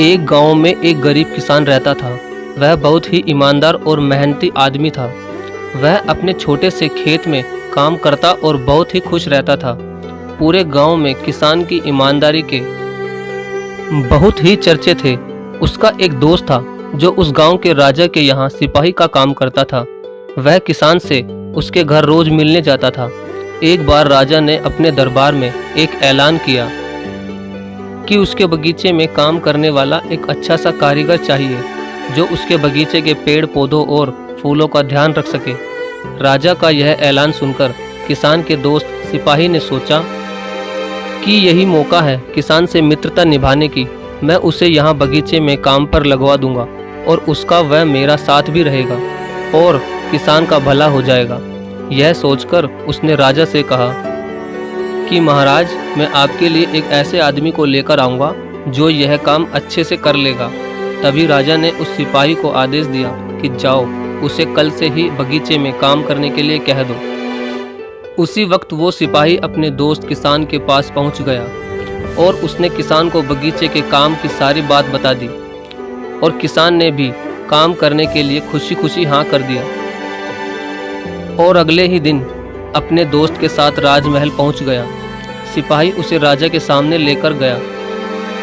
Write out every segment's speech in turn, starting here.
एक गांव में एक गरीब किसान रहता था। वह बहुत ही ईमानदार और मेहनती आदमी था। वह अपने छोटे से खेत में काम करता और बहुत ही खुश रहता था। पूरे गांव में किसान की ईमानदारी के बहुत ही चर्चे थे। उसका एक दोस्त था जो उस गांव के राजा के यहाँ सिपाही का काम करता था। वह किसान से उसके घर रोज मिलने जाता था। एक बार राजा ने अपने दरबार में एक ऐलान किया कि उसके बगीचे में काम करने वाला एक अच्छा सा कारीगर चाहिए जो उसके बगीचे के पेड़ पौधों और फूलों का ध्यान रख सके। राजा का यह ऐलान सुनकर किसान के दोस्त सिपाही ने सोचा कि यही मौका है किसान से मित्रता निभाने की। मैं उसे यहाँ बगीचे में काम पर लगवा दूंगा और उसका वह मेरा साथ भी रहेगा और किसान का भला हो जाएगा। यह सोचकर उसने राजा से कहा कि महाराज, मैं आपके लिए एक ऐसे आदमी को लेकर आऊँगा जो यह काम अच्छे से कर लेगा। तभी राजा ने उस सिपाही को आदेश दिया कि जाओ, उसे कल से ही बगीचे में काम करने के लिए कह दो। उसी वक्त वो सिपाही अपने दोस्त किसान के पास पहुंच गया और उसने किसान को बगीचे के काम की सारी बात बता दी और किसान ने भी काम करने के लिए खुशी खुशी हाँ कर दिया और अगले ही दिन अपने दोस्त के साथ राजमहल पहुंच गया। सिपाही उसे राजा के सामने लेकर गया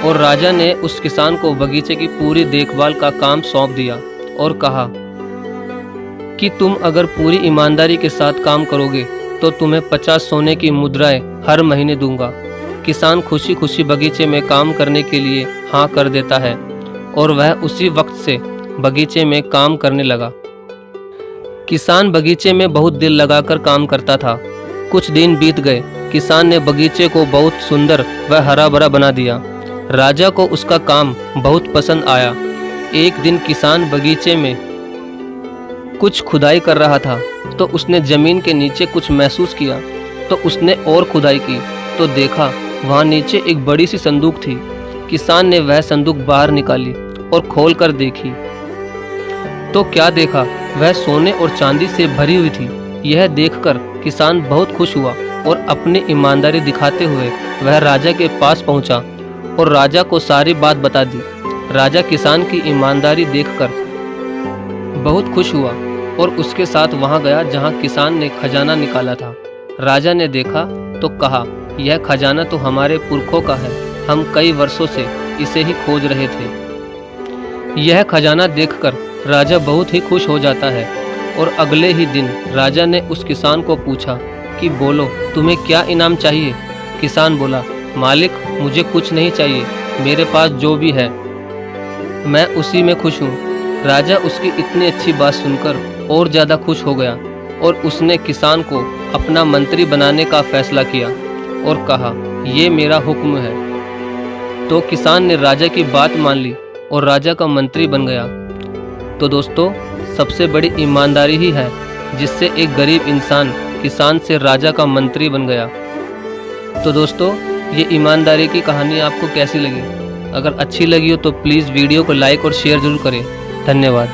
और राजा ने उस किसान को बगीचे की पूरी देखभाल का काम सौंप दिया और कहा कि तुम अगर पूरी ईमानदारी के साथ काम करोगे तो तुम्हें 50 सोने की मुद्राएं हर महीने दूंगा। किसान खुशी खुशी बगीचे में काम करने के लिए हाँ कर देता है और वह उसी वक्त से बगीचे में काम करने लगा। किसान बगीचे में बहुत दिल लगाकर काम करता था। कुछ दिन बीत गए। किसान ने बगीचे को बहुत सुंदर व हरा भरा बना दिया। राजा को उसका काम बहुत पसंद आया। एक दिन किसान बगीचे में कुछ खुदाई कर रहा था तो उसने जमीन के नीचे कुछ महसूस किया। तो उसने और खुदाई की तो देखा वहाँ नीचे एक बड़ी सी संदूक थी। किसान ने वह संदूक बाहर निकाली और खोल कर देखी तो क्या देखा, वह सोने और चांदी से भरी हुई थी। यह देखकर किसान बहुत खुश हुआ और अपनी ईमानदारी दिखाते हुए वह राजा के पास पहुंचा और राजा को सारी बात बता दी। राजा किसान की ईमानदारी देखकर बहुत खुश हुआ और उसके साथ वहां गया जहां किसान ने खजाना निकाला था। राजा ने देखा तो कहा, यह खजाना तो हमारे पुरखों का है, हम कई वर्षों से इसे ही खोज रहे थे। यह खजाना देखकर राजा बहुत ही खुश हो जाता है और अगले ही दिन राजा ने उस किसान को पूछा कि बोलो, तुम्हें क्या इनाम चाहिए। किसान बोला, मालिक, मुझे कुछ नहीं चाहिए, मेरे पास जो भी है मैं उसी में खुश हूँ। राजा उसकी इतनी अच्छी बात सुनकर और ज़्यादा खुश हो गया और उसने किसान को अपना मंत्री बनाने का फैसला किया और कहा, ये मेरा हुक्म है। तो किसान ने राजा की बात मान ली और राजा का मंत्री बन गया। तो दोस्तों, सबसे बड़ी ईमानदारी ही है जिससे एक गरीब इंसान किसान से राजा का मंत्री बन गया। तो दोस्तों, ये ईमानदारी की कहानी आपको कैसी लगी? अगर अच्छी लगी हो तो प्लीज़ वीडियो को लाइक और शेयर ज़रूर करें। धन्यवाद।